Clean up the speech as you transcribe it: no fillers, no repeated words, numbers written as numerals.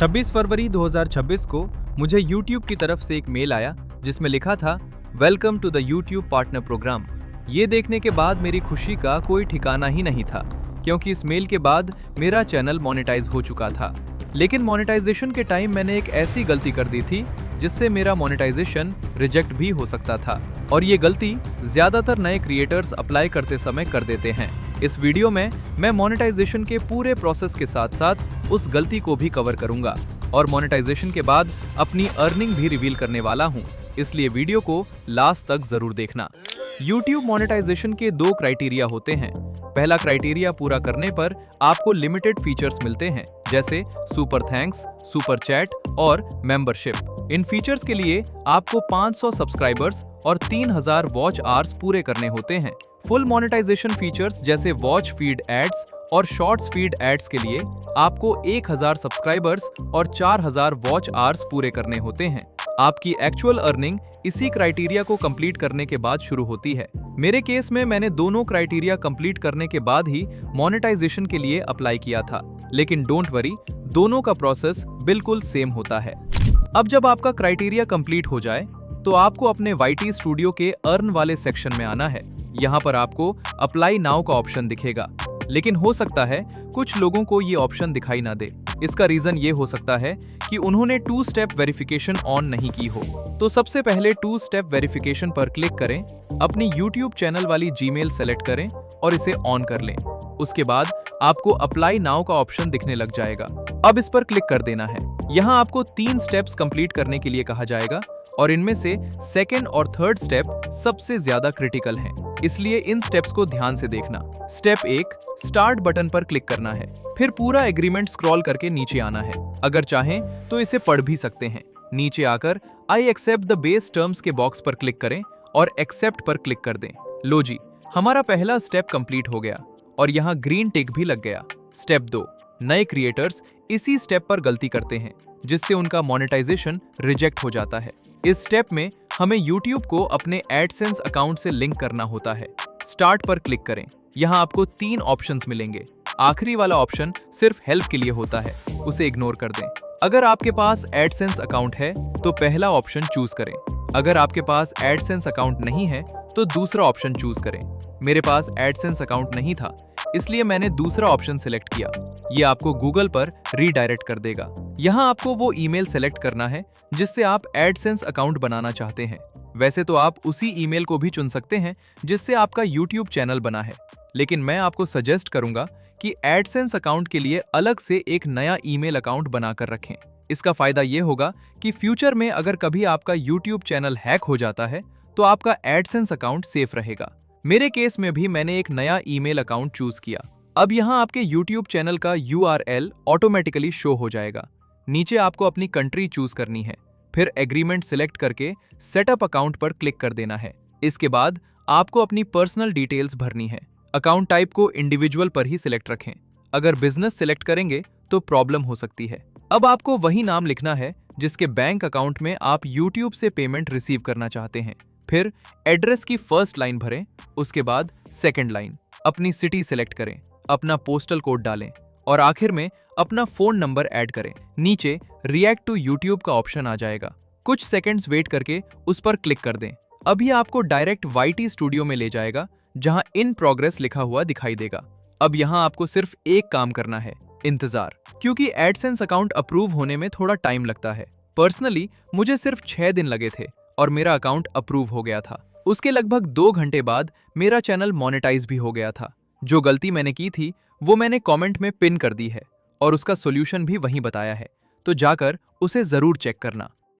26 फरवरी 2026 को मुझे YouTube की तरफ से एक मेल आया जिसमें लिखा था welcome to the YouTube partner program. ये देखने के बाद मेरी खुशी का कोई ठिकाना ही नहीं था, क्योंकि इस मेल के बाद मेरा चैनल मोनेटाइज हो चुका था। लेकिन मोनेटाइजेशन के टाइम मैंने एक ऐसी गलती कर दी थी जिससे मेरा मोनेटाइजेशन रिजेक्ट भी हो सकता था, और ये गलती ज्यादातर नए क्रिएटर्स अप्लाई करते समय कर देते हैं। इस वीडियो में मैं मोनेटाइजेशन के पूरे प्रोसेस के साथ साथ उस गलती को भी कवर करूंगा और मोनेटाइजेशन के बाद अपनी अर्निंग भी रिवील करने वाला हूं, इसलिए वीडियो को लास्ट तक जरूर देखना। YouTube मोनेटाइजेशन के 2 क्राइटेरिया होते हैं। पहला क्राइटेरिया पूरा करने पर आपको लिमिटेड फीचर्स मिलते हैं, जैसे सुपर थैंक्स, सुपर चैट और मेंबरशिप। इन फीचर्स के लिए आपको 500 सब्सक्राइबर्स और 3000 वॉच आवर्स पूरे करने होते हैं। फुल मोनेटाइजेशन फीचर्स जैसे वॉच फीड एड्स और शॉर्ट्स फीड एड्स के लिए आपको 1000 सब्सक्राइबर्स और 4000 वॉच आवर्स पूरे करने होते हैं। आपकी एक्चुअल अर्निंग इसी क्राइटेरिया को कंप्लीट करने के बाद शुरू होती है। मेरे केस में मैंने दोनों क्राइटेरिया कंप्लीट करने के बाद ही मोनेटाइजेशन के लिए अप्लाई किया था, लेकिन डोंट वरी, दोनों का प्रोसेस बिल्कुल सेम होता है। अब जब आपका क्राइटेरिया कंप्लीट हो जाए तो आपको अपने YT स्टूडियो के अर्न वाले सेक्शन में आना है। यहाँ पर आपको अप्लाई नाउ का ऑप्शन दिखेगा, लेकिन हो सकता है कुछ लोगों को ये ऑप्शन दिखाई ना दे। इसका रीजन ये हो सकता है कि उन्होंने 2 स्टेप वेरिफिकेशन ऑन नहीं की हो। तो सबसे पहले 2 स्टेप वेरिफिकेशन पर क्लिक करें, अपनी YouTube चैनल वाली जीमेल सेलेक्ट करें और इसे ऑन कर लें। उसके बाद आपको अप्लाई नाउ का ऑप्शन दिखने लग जाएगा। अब इस पर क्लिक कर देना है। यहाँ आपको 3 स्टेप्स कंप्लीट करने के लिए कहा जाएगा, और इनमें से सेकंड और थर्ड स्टेप सबसे ज्यादा क्रिटिकल हैं, इसलिए इन स्टेप्स को ध्यान से देखना। स्टेप 1, स्टार्ट बटन पर क्लिक करना है, फिर पूरा एग्रीमेंट स्क्रॉल करके नीचे आना है। अगर चाहें तो इसे पढ़ भी सकते हैं। नीचे आकर I accept the base terms के बॉक्स पर क्लिक करें और एक्सेप्ट पर क्लिक कर दें। लो जी, हमारा पहला स्टेप कंप्लीट हो गया और यहाँ ग्रीन टिक भी लग गया। स्टेप 2, नए क्रिएटर्स इसी स्टेप पर गलती करते हैं, जिससे उनका मोनेटाइजेशन रिजेक्ट हो जाता है। इस स्टेप में हमें YouTube को अपने एडसेंस अकाउंट से लिंक करना होता है। स्टार्ट पर क्लिक करें। यहाँ आपको 3 ऑप्शंस मिलेंगे। आखिरी वाला ऑप्शन सिर्फ हेल्प के लिए होता है, उसे इग्नोर कर दें। अगर आपके पास एडसेंस अकाउंट है तो पहला ऑप्शन चूज करें। अगर आपके पास एडसेंस अकाउंट नहीं है तो दूसरा ऑप्शन चूज करें। मेरे पास एडसेंस अकाउंट नहीं था, इसलिए मैंने दूसरा ऑप्शन सिलेक्ट किया। ये आपको गूगल पर रीडायरेक्ट कर देगा। यहाँ आपको वो ईमेल सेलेक्ट करना है जिससे आप एडसेंस अकाउंट बनाना चाहते हैं। वैसे तो आप उसी ईमेल को भी चुन सकते हैं जिससे आपका YouTube चैनल बना है, लेकिन मैं आपको सजेस्ट करूंगा कि एडसेंस अकाउंट के लिए अलग से एक नया ईमेल अकाउंट बनाकर रखें। इसका फायदा ये होगा कि फ्यूचर में अगर कभी आपका YouTube चैनल हैक हो जाता है तो आपका एडसेंस अकाउंट सेफ रहेगा। मेरे केस में भी मैंने एक नया ईमेल अकाउंट चूज किया। अब यहाँ आपके YouTube चैनल का URL ऑटोमेटिकली शो हो जाएगा। नीचे आपको अपनी कंट्री चूज करनी है, फिर एग्रीमेंट सिलेक्ट करके सेटअप अकाउंट पर क्लिक कर देना है। इसके बाद आपको अपनी पर्सनल डिटेल्स भरनी है। अकाउंट टाइप को इंडिविजुअल पर ही सिलेक्ट रखें। अगर बिजनेस सिलेक्ट करेंगे तो प्रॉब्लम हो सकती है। अब आपको वही नाम लिखना है जिसके बैंक अकाउंट में आप YouTube से पेमेंट रिसीव करना चाहते हैं। फिर एड्रेस की फर्स्ट लाइन भरें, उसके बाद सेकंड लाइन, अपनी सिटी सिलेक्ट करें, अपना पोस्टल कोड डालें और आखिर में अपना फोन नंबर ऐड करें। नीचे रिएक्ट टू YouTube का ऑप्शन आ जाएगा। कुछ सेकंड्स वेट करके उस पर क्लिक कर दें। अभी आपको डायरेक्ट YT स्टूडियो में ले जाएगा, जहां इन प्रोग्रेस लिखा हुआ दिखाई देगा। अब यहां आपको सिर्फ एक काम करना है, इंतजार, क्योंकि एडसेंस अकाउंट अप्रूव होने में थोड़ा टाइम लगता है। पर्सनली मुझे सिर्फ 6 दिन लगे थे और मेरा अकाउंट अप्रूव हो गया था। उसके लगभग 2 घंटे बाद मेरा चैनल मोनेटाइज भी हो गया था। जो गलती मैंने की थी वो मैंने कमेंट में पिन कर दी है और उसका सॉल्यूशन भी वहीं बताया है, तो जाकर उसे जरूर चेक करना।